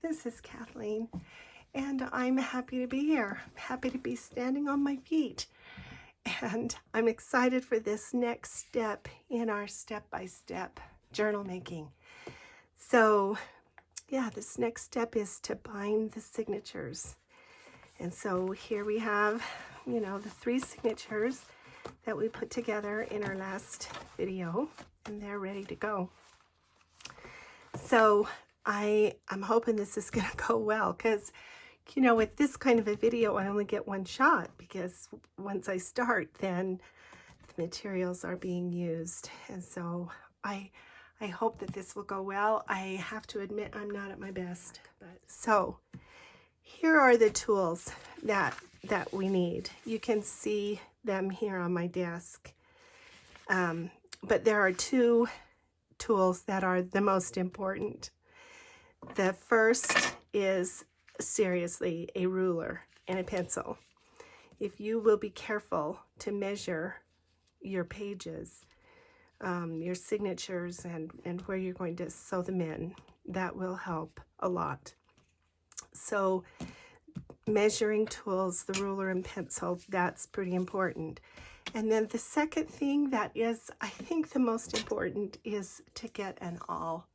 This is Kathleen, and I'm happy to be here. I'm happy to be standing on my feet, and I'm excited for this next step in our step-by-step journal making. So, yeah, this next step is to bind the signatures. And so here we have, the 3 signatures that we put together in our last video, and they're ready to go. So I'm hoping this is going to go well, because, with this kind of a video, I only get one shot, because once I start, then the materials are being used. And so I hope that this will go well. I have to admit I'm not at my best. So here are the tools that we need. You can see them here on my desk. But there are 2 tools that are the most important. The first is seriously a ruler and a pencil. If you will be careful to measure your pages, your signatures, and where you're going to sew them in, that will help a lot. So measuring tools, the ruler and pencil, that's pretty important. And then the second thing that is, I think, the most important is to get an awl.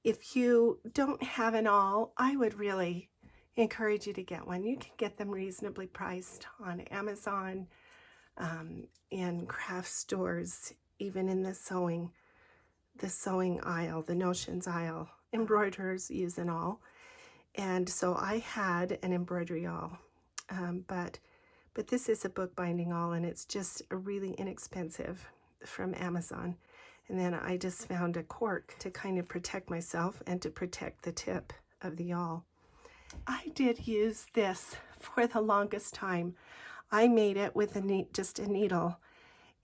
If you don't have an awl, I would really encourage you to get one. You can get them reasonably priced on Amazon, in craft stores, even in the sewing aisle, the notions aisle. Embroiderers use an awl. And so I had an embroidery awl, but this is a bookbinding awl, and it's just a really inexpensive from Amazon. And then I just found a cork to kind of protect myself and to protect the tip of the awl. I did use this for the longest time. I made it with just a needle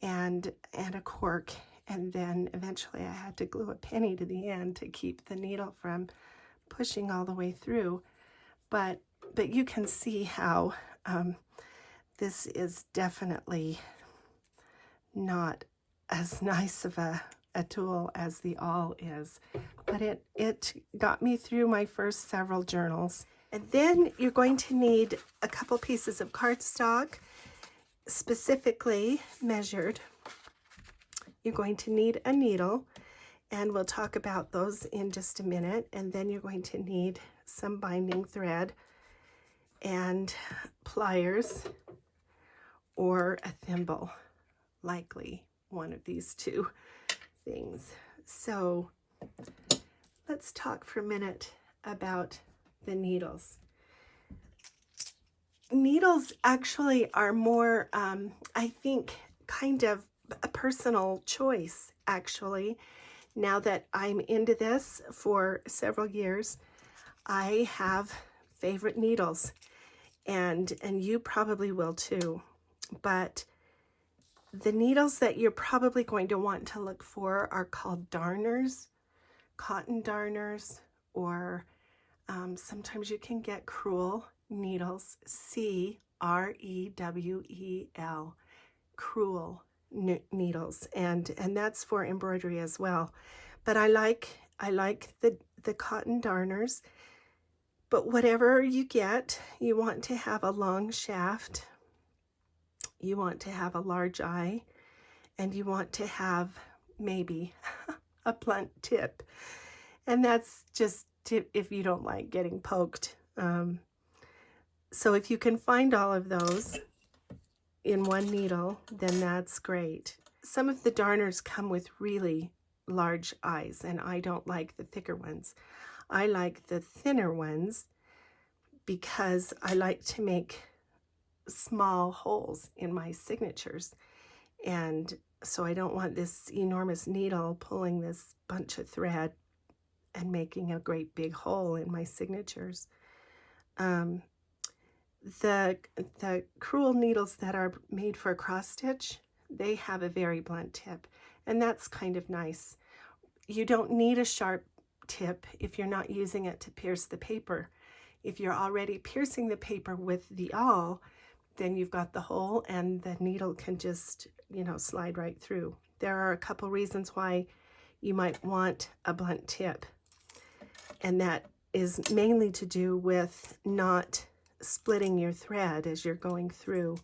and a cork, and then eventually I had to glue a penny to the end to keep the needle from pushing all the way through. But you can see how this is definitely not as nice of a tool as the awl is, but it got me through my first several journals. And then you're going to need a couple pieces of cardstock, specifically measured. You're going to need a needle, and we'll talk about those in just a minute. And then you're going to need some binding thread and pliers or a thimble, likely one of these 2 things. So let's talk for a minute about the needles. Needles actually are more, I think, kind of a personal choice, actually. Now that I'm into this for several years, I have favorite needles, and you probably will too. But the needles that you're probably going to want to look for are called darners, cotton darners, or sometimes you can get crewel needles, C-R-E-W-E-L, crewel needles, and that's for embroidery as well. But I like the cotton darners. But whatever you get, you want to have a long shaft, you want to have a large eye, and you want to have maybe a blunt tip. And that's just if you don't like getting poked. So if you can find all of those in one needle, then that's great. Some of the darners come with really large eyes, and I don't like the thicker ones. I like the thinner ones because I like to make small holes in my signatures, and so I don't want this enormous needle pulling this bunch of thread and making a great big hole in my signatures. The crewel needles that are made for cross stitch, they have a very blunt tip, and that's kind of nice. You don't need a sharp tip if you're not using it to pierce the paper. If you're already piercing the paper with the awl, then you've got the hole, and the needle can just, slide right through. There are a couple reasons why you might want a blunt tip, and that is mainly to do with not splitting your thread as you're going through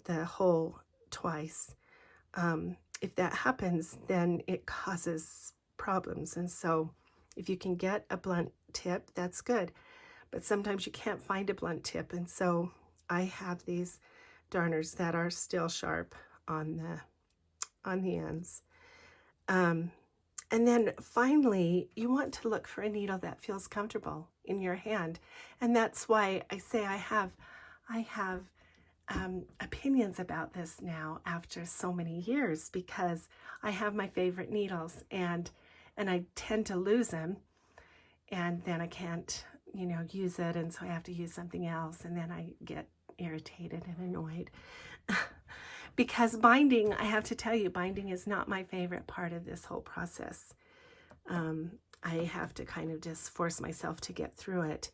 the hole twice. If that happens, then it causes problems. And so if you can get a blunt tip, that's good. But sometimes you can't find a blunt tip. And so I have these darners that are still sharp on the ends. And then finally, you want to look for a needle that feels comfortable in your hand. And that's why I say I have opinions about this now after so many years, because I have my favorite needles and I tend to lose them, and then I can't, use it, and so I have to use something else, and then I get irritated and annoyed. Because binding, I have to tell you, binding is not my favorite part of this whole process. I have to kind of just force myself to get through it.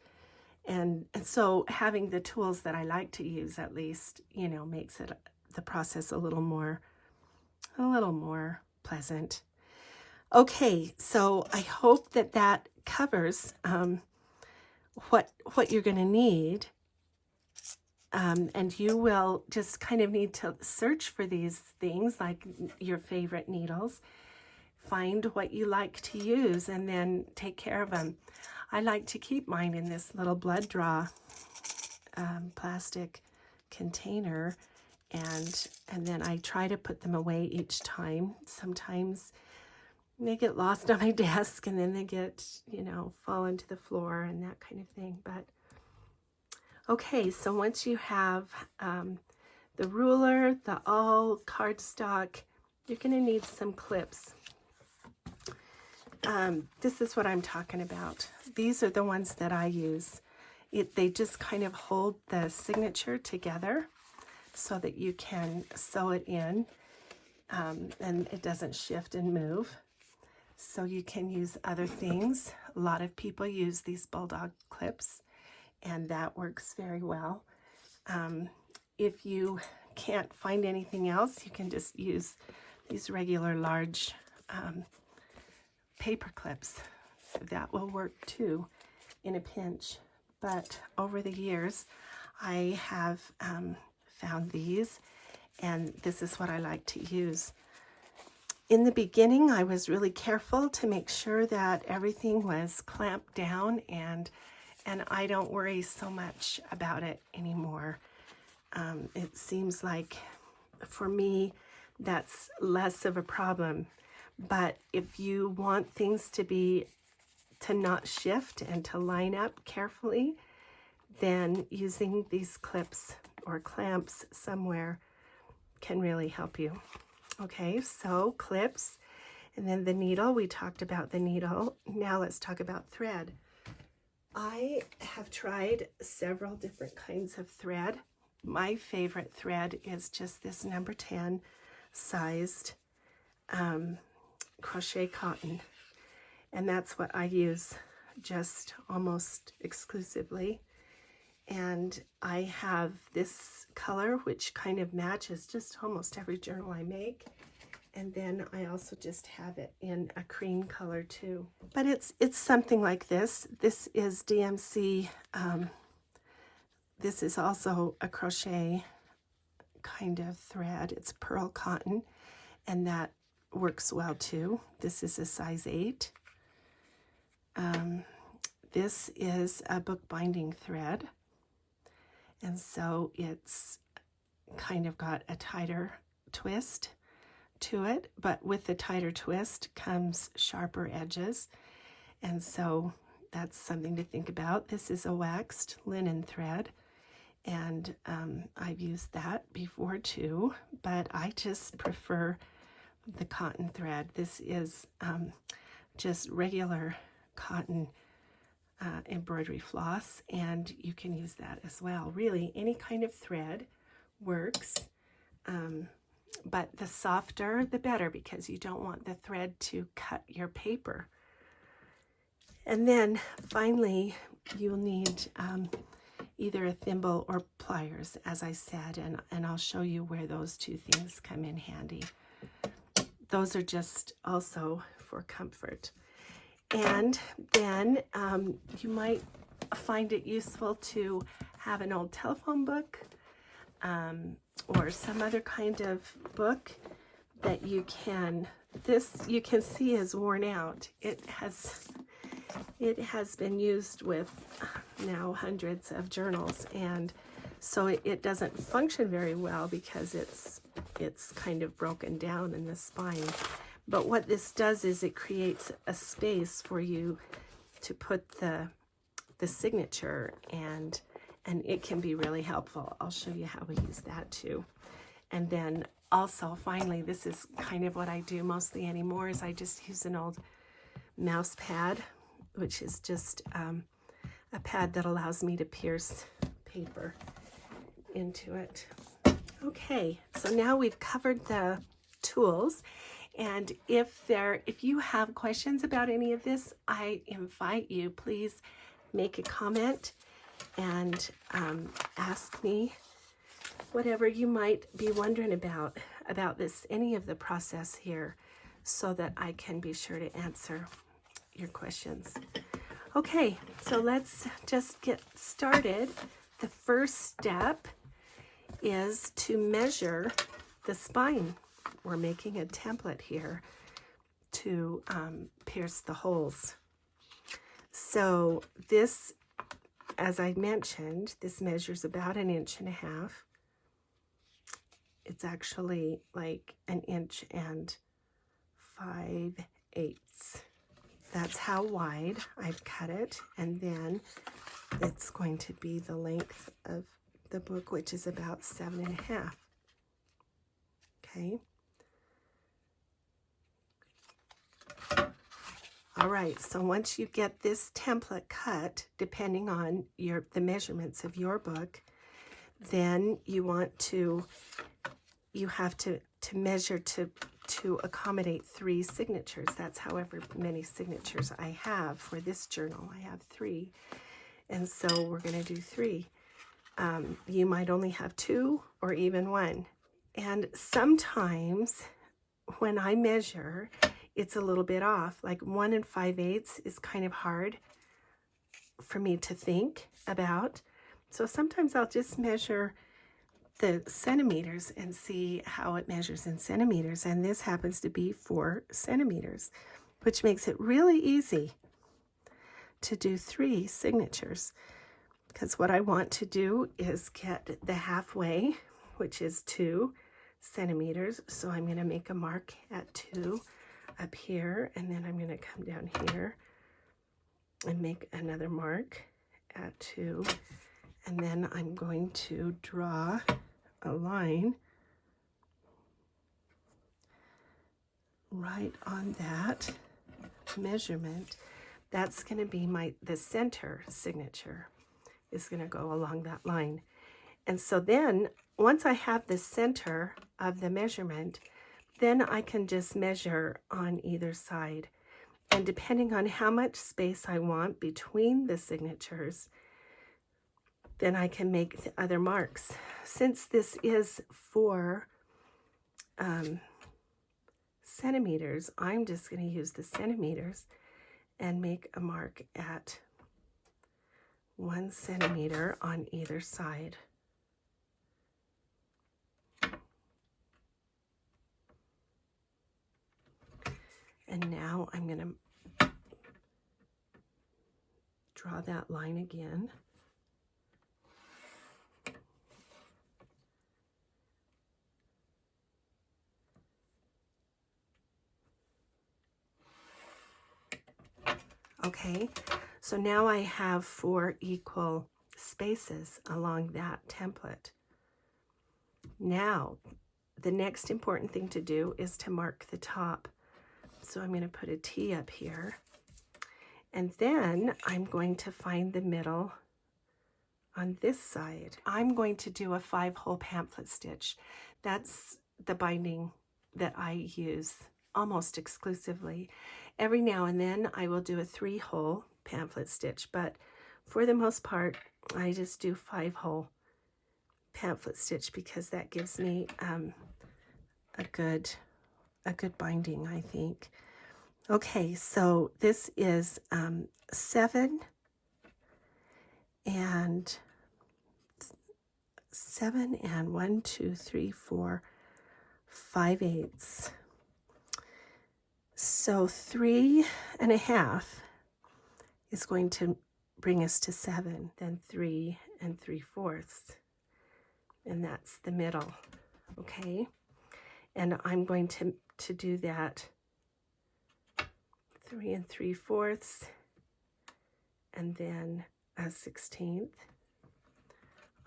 And so having the tools that I like to use, at least, makes it the process a little more pleasant. Okay, so I hope that covers what you're going to need. And you will just kind of need to search for these things, like your favorite needles. Find what you like to use and then take care of them. I like to keep mine in this little blood draw plastic container, and then I try to put them away each time. Sometimes they get lost on my desk, and then they get, fall into the floor and that kind of thing. But okay, so once you have the ruler, the all cardstock, you're going to need some clips. This is what I'm talking about. These are the ones that I use. They just kind of hold the signature together so that you can sew it in, and it doesn't shift and move. So you can use other things. A lot of people use these bulldog clips, and that works very well. If you can't find anything else, you can just use these regular large paper clips. That will work too in a pinch. But over the years, I have found these, and this is what I like to use. In the beginning, I was really careful to make sure that everything was clamped down, and I don't worry so much about it anymore. It seems like, for me, that's less of a problem. But if you want things to not shift and to line up carefully, then using these clips or clamps somewhere can really help you. Okay, so clips, and then the needle. We talked about the needle. Now let's talk about thread. I have tried several different kinds of thread. My favorite thread is just this number 10 sized crochet cotton, and that's what I use just almost exclusively. And I have this color, which kind of matches just almost every journal I make. And then I also just have it in a cream color too. But it's something like this. This is DMC. This is also a crochet kind of thread. It's pearl cotton, and that works well too. This is a size 8. This is a bookbinding thread, and so it's kind of got a tighter twist to it, but with the tighter twist comes sharper edges, and so that's something to think about. This is a waxed linen thread, and I've used that before too, but I just prefer the cotton thread. This is just regular cotton embroidery floss, and you can use that as well. Really, any kind of thread works, but the softer the better, because you don't want the thread to cut your paper. And then finally, you'll need either a thimble or pliers, as I said, and I'll show you where those two things come in handy. Those are just also for comfort. And then you might find it useful to have an old telephone book or some other kind of book that you can see is worn out. It has been used with now hundreds of journals, and so it doesn't function very well because it's kind of broken down in the spine. But what this does is it creates a space for you to put the signature, and it can be really helpful. I'll show you how we use that too. And then also, finally, this is kind of what I do mostly anymore, is I just use an old mouse pad, which is just a pad that allows me to pierce paper into it. Okay, so now we've covered the tools, and if you have questions about any of this, I invite you, please make a comment and ask me whatever you might be wondering about this, any of the process here, so that I can be sure to answer your questions. Okay, so let's just get started. The first step is to measure the spine. We're making a template here to pierce the holes. So this, as I mentioned, this measures about 1.5 inches. It's actually like 1 5/8 inches. That's how wide I've cut it, and then it's going to be the length of the book, which is about 7.5. Okay. All right, so once you get this template cut, depending on the measurements of your book, then you have to measure to accommodate 3 signatures. That's however many signatures I have for this journal. I have 3, and so we're going to do 3. You might only have 2 or even 1. And sometimes when I measure, it's a little bit off. Like 1 5/8 is kind of hard for me to think about. So sometimes I'll just measure the centimeters and see how it measures in centimeters. And this happens to be 4 centimeters, which makes it really easy to do 3 signatures. Because what I want to do is get the halfway, which is 2 centimeters. So I'm going to make a mark at 2 up here, and then I'm going to come down here and make another mark at 2, and then I'm going to draw a line right on that measurement. That's going to be the center signature is going to go along that line. And so then once I have the center of the measurement, then I can just measure on either side. And depending on how much space I want between the signatures, then I can make the other marks. Since this is 4 centimeters, I'm just going to use the centimeters and make a mark at 1 centimeter on either side. And now I'm going to draw that line again. Okay, so now I have 4 equal spaces along that template. Now, the next important thing to do is to mark the top. So I'm going to put a T up here, and then I'm going to find the middle on this side. I'm going to do a 5-hole pamphlet stitch. That's the binding that I use almost exclusively. Every now and then I will do a 3-hole pamphlet stitch, but for the most part I just do 5-hole pamphlet stitch because that gives me a good binding, I think. Okay, so this is 7 and 1, 2, 3, 4, 5/8. So 3.5 is going to bring us to 7, then 3 3/4, and that's the middle. Okay, and I'm going to do that 3 3/4, and then a 16th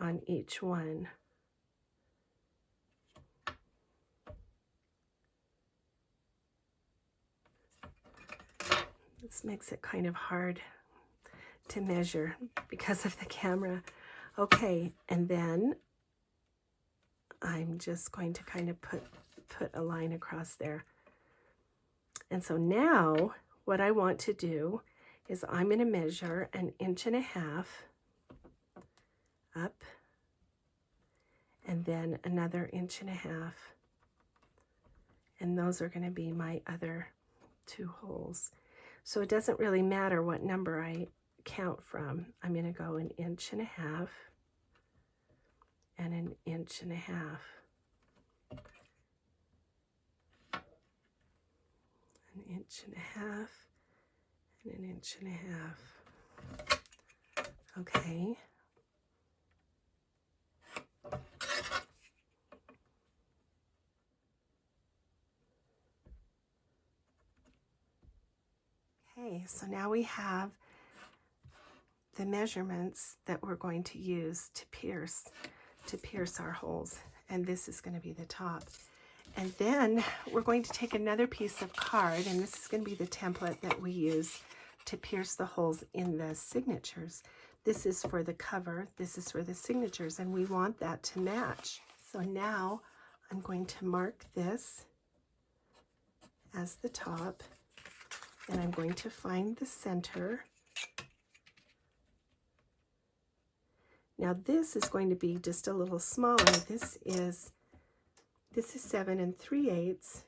on each one. This makes it kind of hard to measure because of the camera. Okay, and then I'm just going to kind of put a line across there. And so now what I want to do is I'm going to measure 1.5 inches up, and then another 1.5 inches, and those are going to be my other 2 holes. So it doesn't really matter what number I count from. I'm going to go 1.5 inches and 1.5 inches. 1.5 inches and 1.5 inches. Okay. Okay, so now we have the measurements that we're going to use to pierce our holes, and this is going to be the top. And then we're going to take another piece of card, and this is going to be the template that we use to pierce the holes in the signatures. This is for the cover, this is for the signatures, and we want that to match. So now I'm going to mark this as the top, and I'm going to find the center. Now this is going to be just a little smaller. This is 7 3/8,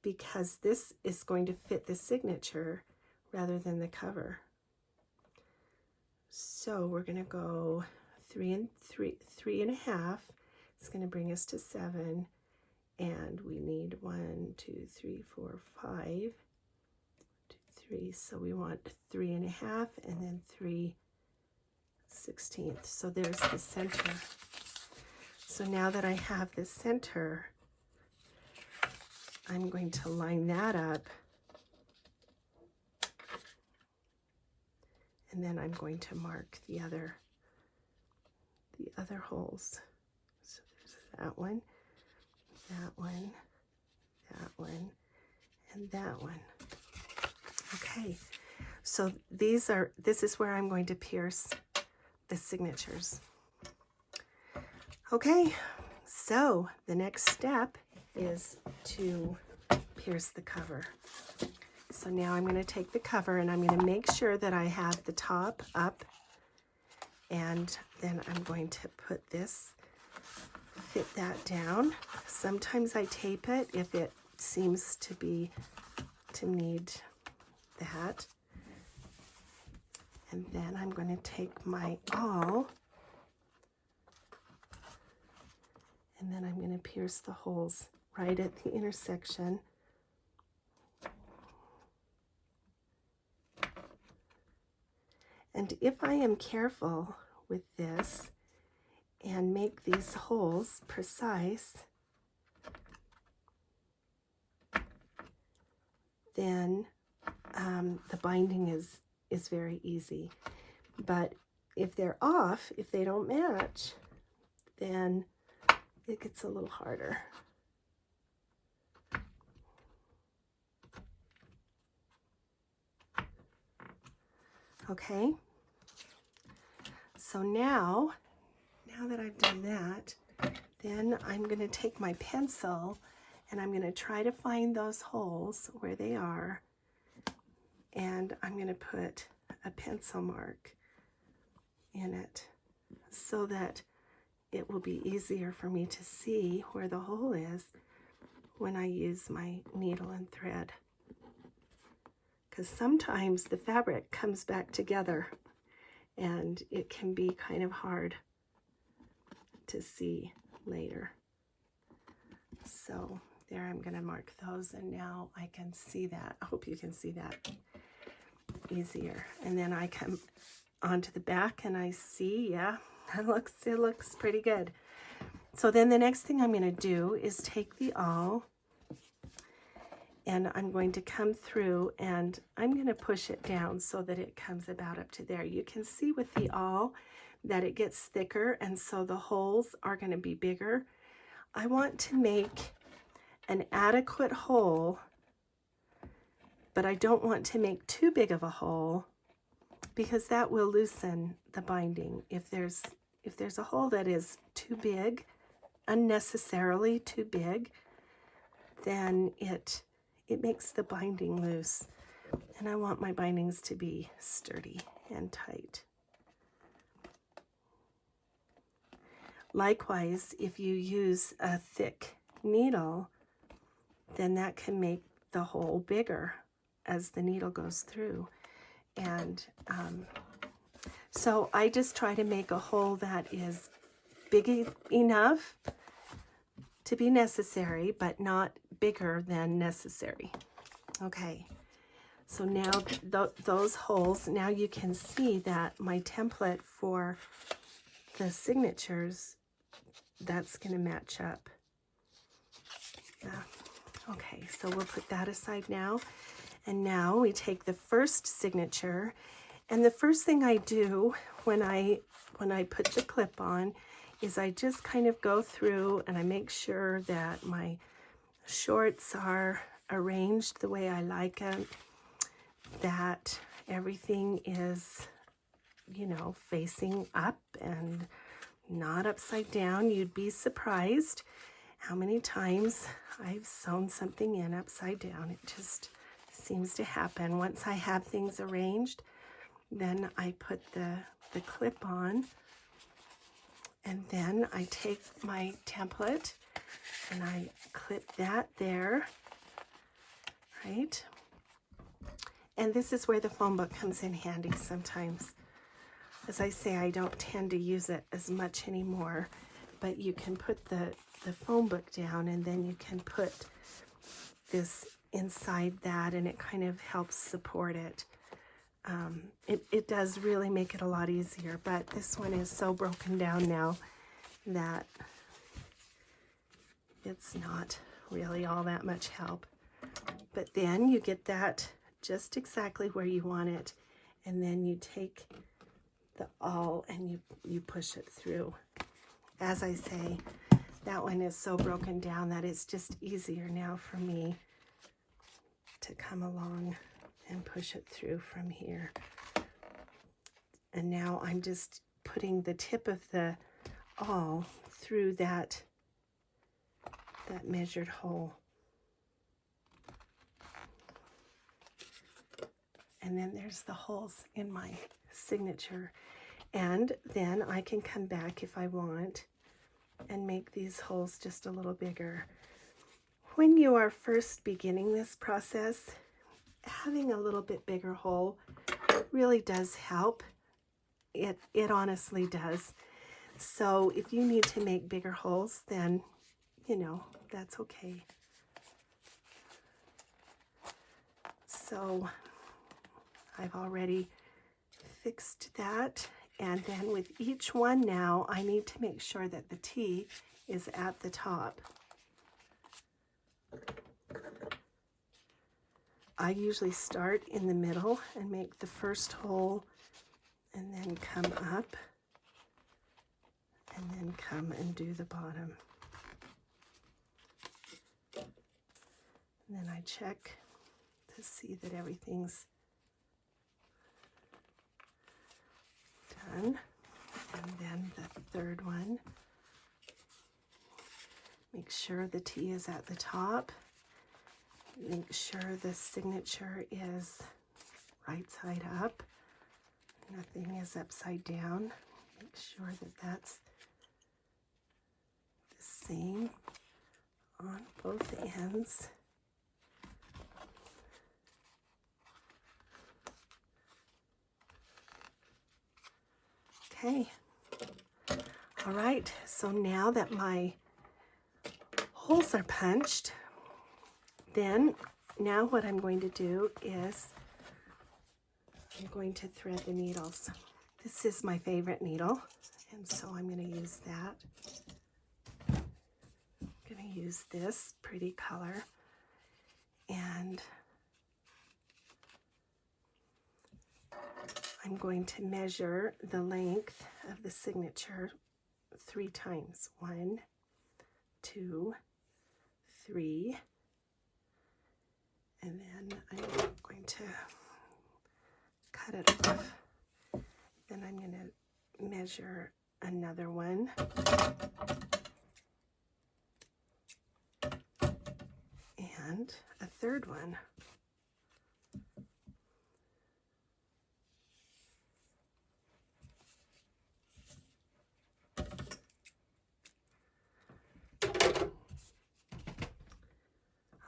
because this is going to fit the signature rather than the cover. So we're going to go 3.5. It's going to bring us to 7, and we need 1, 2, 3, 4, 5, 2, 3. So we want 3.5 and then 3/16. So there's the center. So now that I have the center, I'm going to line that up, and then I'm going to mark the other holes. So there's that one, that one, that one, and that one. Okay, so this is where I'm going to pierce the signatures. Okay, so the next step is to pierce the cover. So now I'm going to take the cover, and I'm going to make sure that I have the top up, and then I'm going to put this, fit that down. Sometimes I tape it if it seems to need that. And then I'm going to take my awl, and then I'm going to pierce the holes right at the intersection. And if I am careful with this and make these holes precise, then the binding is very easy. But if they're off, if they don't match, then it gets a little harder. Okay, so now that I've done that, then I'm going to take my pencil, and I'm going to try to find those holes where they are, and I'm going to put a pencil mark in it so that it will be easier for me to see where the hole is when I use my needle and thread. because sometimes the fabric comes back together and it can be kind of hard to see later. So there, I'm going to mark those, and now I can see that. I hope you can see that easier. And then I come onto the back and I see, yeah, it looks pretty good. So then the next thing I'm going to do is take the awl, and I'm going to come through and I'm going to push it down so that it comes about up to there. You can see with the awl that it gets thicker, and so the holes are going to be bigger. I want to make an adequate hole, but I don't want to make too big of a hole, because that will loosen the binding. If there's a hole that is too big, unnecessarily too big, then it makes the binding loose. And I want my bindings to be sturdy and tight. Likewise, if you use a thick needle, then that can make the hole bigger as the needle goes through. And so I just try to make a hole that is big enough to be necessary, but not bigger than necessary. Okay, so now those holes, now you can see that my template for the signatures, that's going to match up. Okay, so we'll put that aside now. And now we take the first signature, and the first thing I do when I put the clip on is I just kind of go through and I make sure that my shorts are arranged the way I like them, that everything is, you know, facing up and not upside down. You'd be surprised how many times I've sewn something in upside down. It just seems to happen. Once I have things arranged, then I put the clip on, and then I take my template and I clip that there, right? And this is where the phone book comes in handy sometimes. As I say, I don't tend to use it as much anymore, but you can put the phone book down, and then you can put this inside that, and it kind of helps support it. It does really make it a lot easier, but this one is so broken down now that it's not really all that much help. But then you get that just exactly where you want it, and then you take the awl and you push it through. As I say, that one is so broken down that it's just easier now for me to come along and push it through from here. And now I'm just putting the tip of the awl through that measured hole. And then there's the holes in my signature. And then I can come back if I want and make these holes just a little bigger. When you are first beginning this process, having a little bit bigger hole really does help. It honestly does. So if you need to make bigger holes, then, you know, that's okay. So I've already fixed that. And then with each one now, I need to make sure that the T is at the top. I usually start in the middle and make the first hole, and then come up, and then come and do the bottom. And then I check to see that everything's done. And then the third one, make sure the T is at the top. Make sure the signature is right side up. Nothing is upside down. Make sure that that's the same on both ends. Okay. All right, so now that my holes are punched, then now what I'm going to do is I'm going to thread the needles. This is my favorite needle, and so I'm going to use that. I'm going to use this pretty color, and I'm going to measure the length of the signature 3 times. 1, 2, 3, and then I'm going to cut it off. Then I'm going to measure another one. And a third one.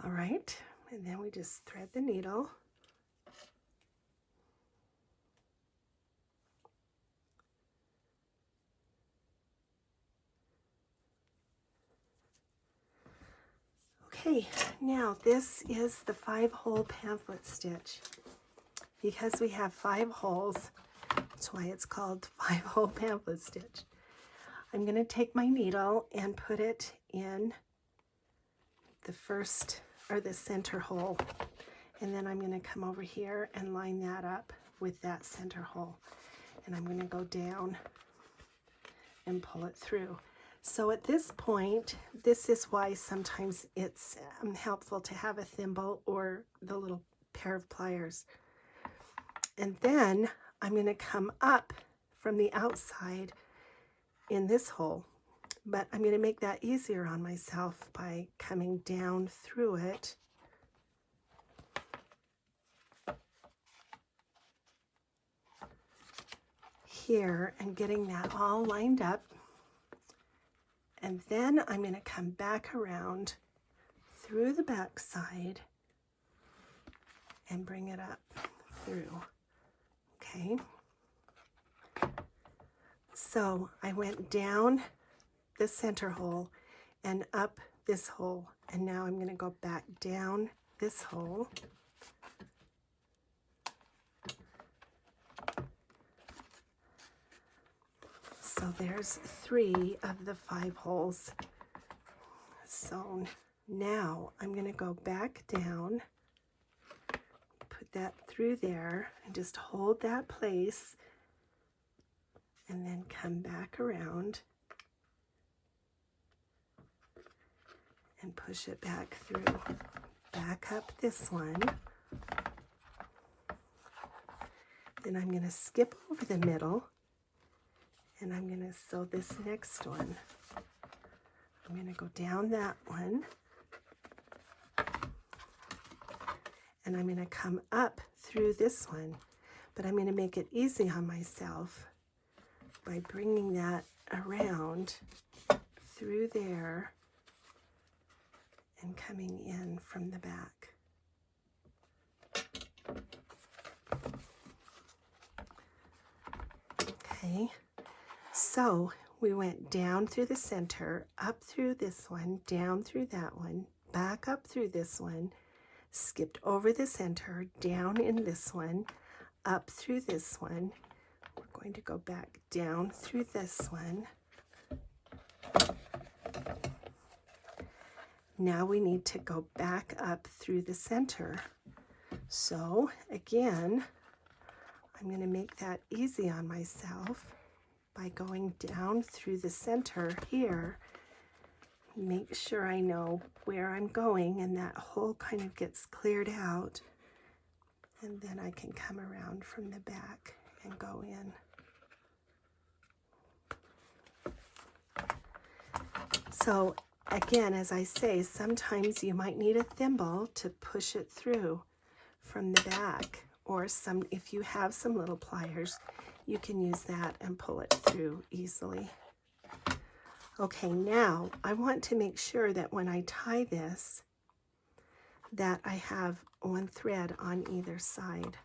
All right, and then we just thread the needle. Okay, now this is the 5-hole pamphlet stitch. Because we have 5 holes, that's why it's called 5-hole pamphlet stitch. I'm going to take my needle and put it in the first, or the center hole, and then I'm going to come over here and line that up with that center hole, and I'm going to go down and pull it through. So at this point, this is why sometimes it's helpful to have a thimble or the little pair of pliers. And then I'm going to come up from the outside in this hole, but I'm going to make that easier on myself by coming down through it here and getting that all lined up. And then I'm going to come back around through the back side and bring it up through. Okay. So I went down the center hole and up this hole, and now I'm going to go back down this hole. So there's 3 of the 5 holes. So now I'm going to go back down, put that through there, and just hold that place, and then come back around and push it back through. Back up this one. Then I'm going to skip over the middle, and I'm going to sew this next one. I'm going to go down that one, and I'm going to come up through this one, but I'm going to make it easy on myself by bringing that around through there and coming in from the back. Okay. So we went down through the center, up through this one, down through that one, back up through this one, skipped over the center, down in this one, up through this one. We're going to go back down through this one. Now we need to go back up through the center. So again, I'm going to make that easy on myself by going down through the center here. Make sure I know where I'm going and that hole kind of gets cleared out. And then I can come around from the back and go in. So again, as I say, sometimes you might need a thimble to push it through from the back, or if you have some little pliers, you can use that and pull it through easily. Okay, now I want to make sure that when I tie this, that I have one thread on either side.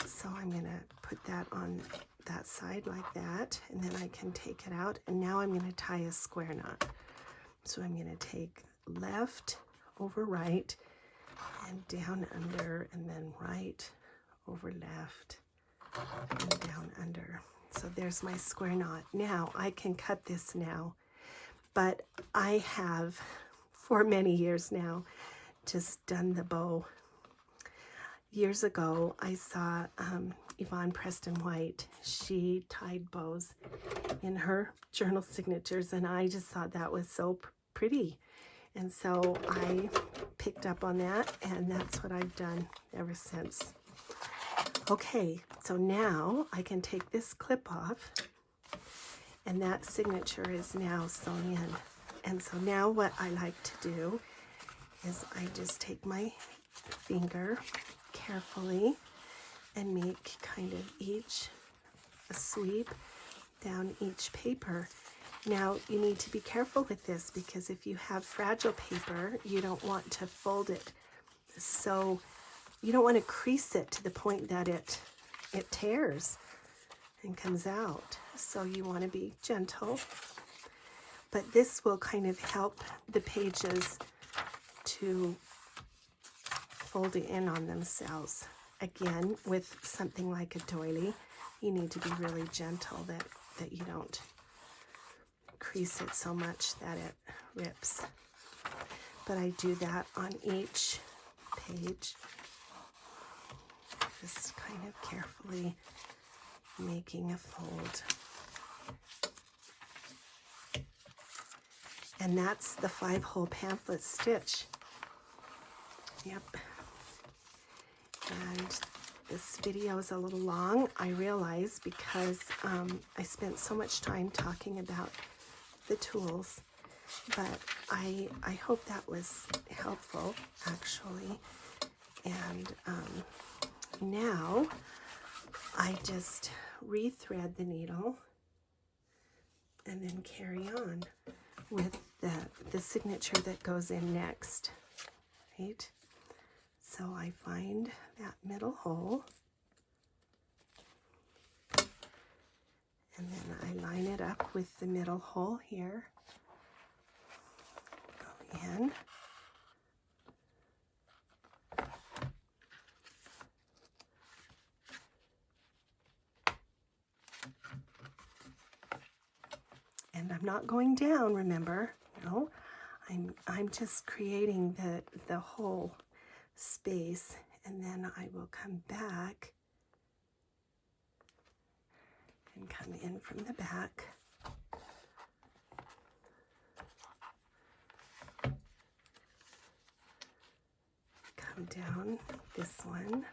So I'm going to put that on that side like that, and then I can take it out, and now I'm going to tie a square knot. So I'm going to take left over right and down under, and then right over left and down under. So there's my square knot. Now I can cut this now, but I have for many years now just done the bow. Years ago I saw Yvonne Preston White. She tied bows in her journal signatures, and I just thought that was so pretty. And so I picked up on that, and that's what I've done ever since. Okay, so now I can take this clip off, and that signature is now sewn in. And so now what I like to do is I just take my finger carefully and make kind of a sweep down each paper. Now you need to be careful with this, because if you have fragile paper, you don't want to fold it, so you don't want to crease it to the point that it tears and comes out. So you want to be gentle, but this will kind of help the pages to fold in on themselves. Again, with something like a doily, you need to be really gentle that you don't crease it so much that it rips. But I do that on each page, just kind of carefully making a fold. And that's the 5-hole pamphlet stitch. Yep. And this video is a little long, I realize, because I spent so much time talking about the tools, but I hope that was helpful, actually. And now I just rethread the needle and then carry on with the signature that goes in next, right? So I find that middle hole, and then I line it up with the middle hole here, go in, and I'm not going down, remember, no, I'm just creating the whole space, and then I will come back and come in from the back. Come down this one.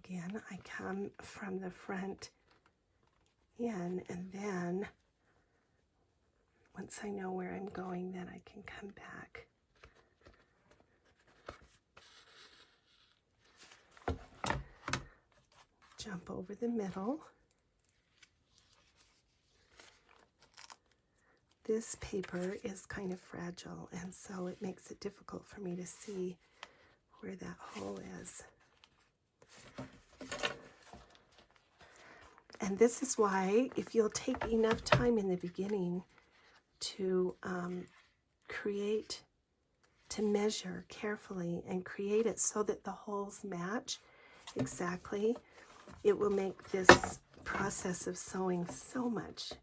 Again, I come from the front in, and then once I know where I'm going, then I can come back. Jump over the middle. This paper is kind of fragile, and so it makes it difficult for me to see where that hole is. And this is why, if you'll take enough time in the beginning to measure carefully and create it so that the holes match exactly, it will make this process of sewing so much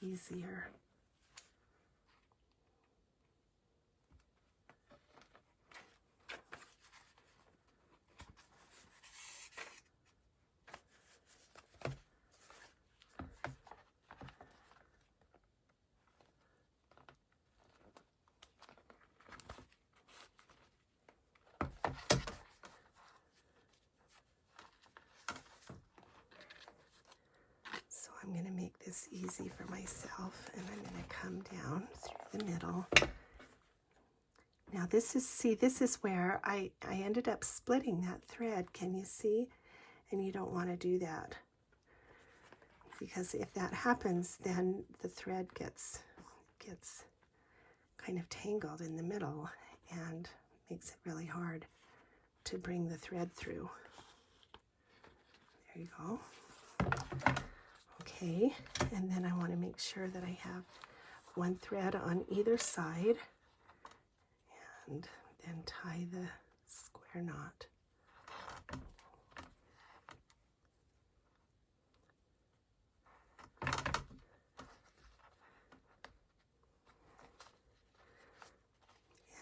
easier. I'm going to make this easy for myself, and I'm going to come down through the middle. Now this is where I ended up splitting that thread. Can you see? And you don't want to do that, because if that happens, then the thread gets kind of tangled in the middle and makes it really hard to bring the thread through. There you go. Okay, and then I want to make sure that I have one thread on either side, and then tie the square knot.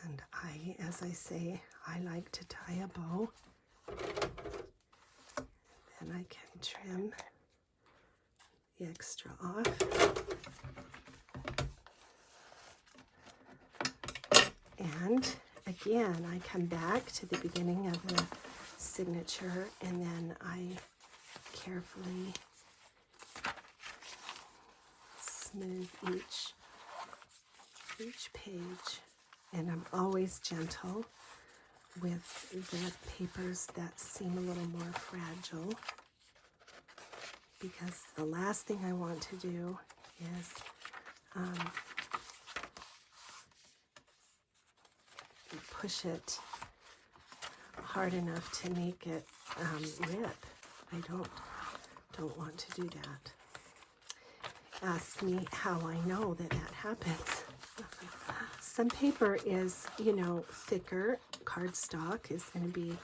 And as I say, I like to tie a bow. Then I can trim the extra off. And again, I come back to the beginning of the signature, and then I carefully smooth each page. And I'm always gentle with the papers that seem a little more fragile, because the last thing I want to do is push it hard enough to make it rip. I don't want to do that. Ask me how I know that happens. Some paper is, you know, thicker. Cardstock is going to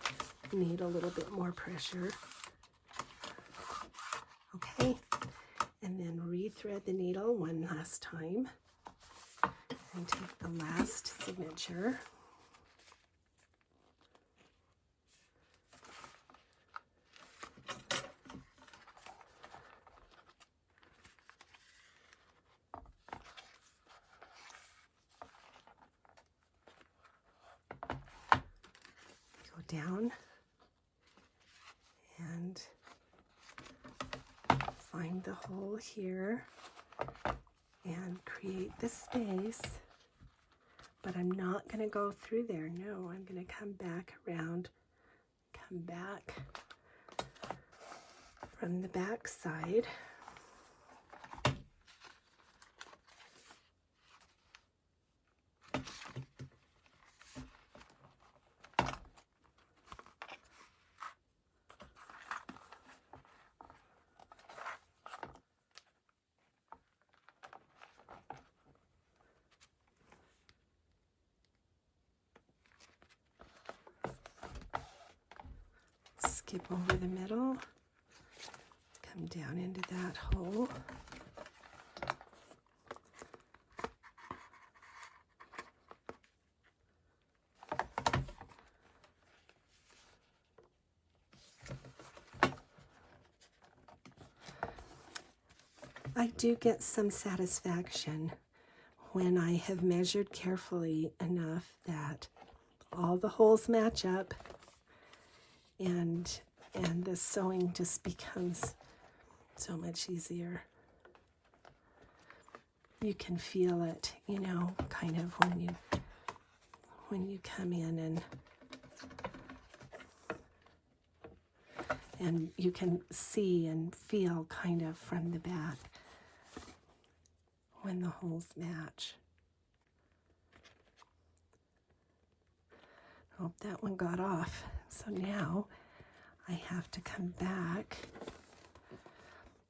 need a little bit more pressure. Okay, and then rethread the needle one last time and take the last signature. Down and find the hole here and create the space, but I'm not going to go through there. No, I'm going to come back around, come back from the back side. Skip over the middle, come down into that hole. I do get some satisfaction when I have measured carefully enough that all the holes match up, and the sewing just becomes so much easier. You can feel it, you know, kind of when you come in, and you can see and feel kind of from the back when the holes match. Oh, that one got off. So now I have to come back.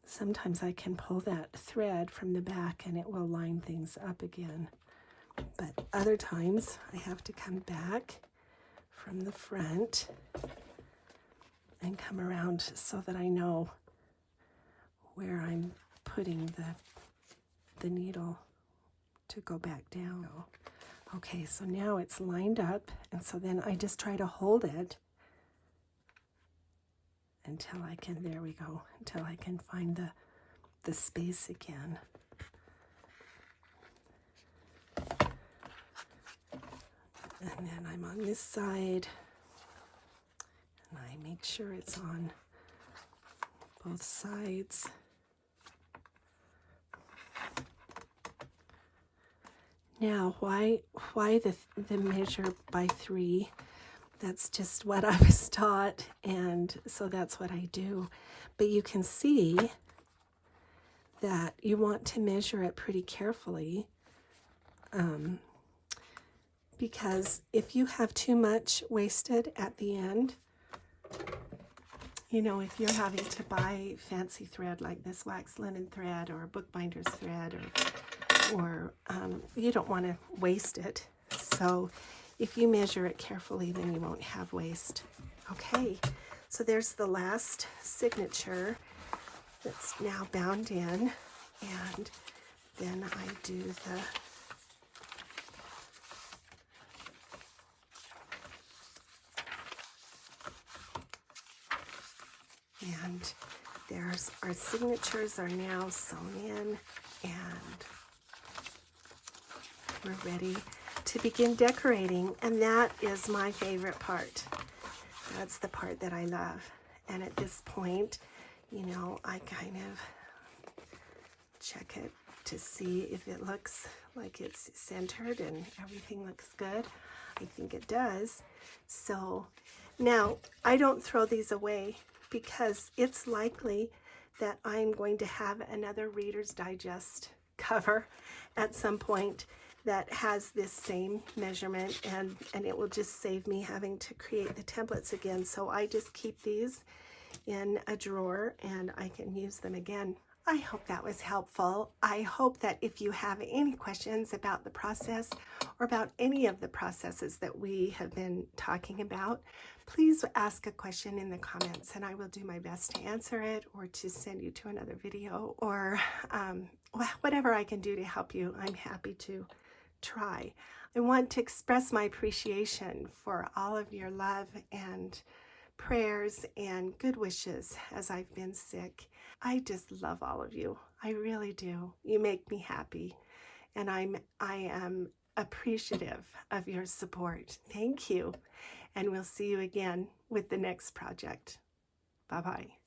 Sometimes I can pull that thread from the back and it will line things up again. But other times I have to come back from the front and come around so that I know where I'm putting the needle to go back down. Okay, so now it's lined up, and so then I just try to hold it until I can, there we go, until I can find the space again. And then I'm on this side, and I make sure it's on both sides. Now, why the measure by 3? That's just what I was taught, and so that's what I do. But you can see that you want to measure it pretty carefully because if you have too much wasted at the end, you know, if you're having to buy fancy thread like this wax linen thread or bookbinder's thread, or you don't want to waste it. So if you measure it carefully, then you won't have waste. Okay, so there's the last signature that's now bound in, and then I do the and there's our signatures are now sewn in, and we're ready to begin decorating. And that is my favorite part. That's the part that I love. And at this point, you know, I kind of check it to see if it looks like it's centered and everything looks good. I think it does. So now I don't throw these away, because it's likely that I'm going to have another Reader's Digest cover at some point that has this same measurement, and it will just save me having to create the templates again. So I just keep these in a drawer and I can use them again. I hope that was helpful. I hope that if you have any questions about the process or about any of the processes that we have been talking about, please ask a question in the comments and I will do my best to answer it, or to send you to another video, or whatever I can do to help you. I'm happy to try. I want to express my appreciation for all of your love and prayers and good wishes as I've been sick. I just love all of you. I really do. You make me happy, and I am appreciative of your support. Thank you. And we'll see you again with the next project. Bye-bye.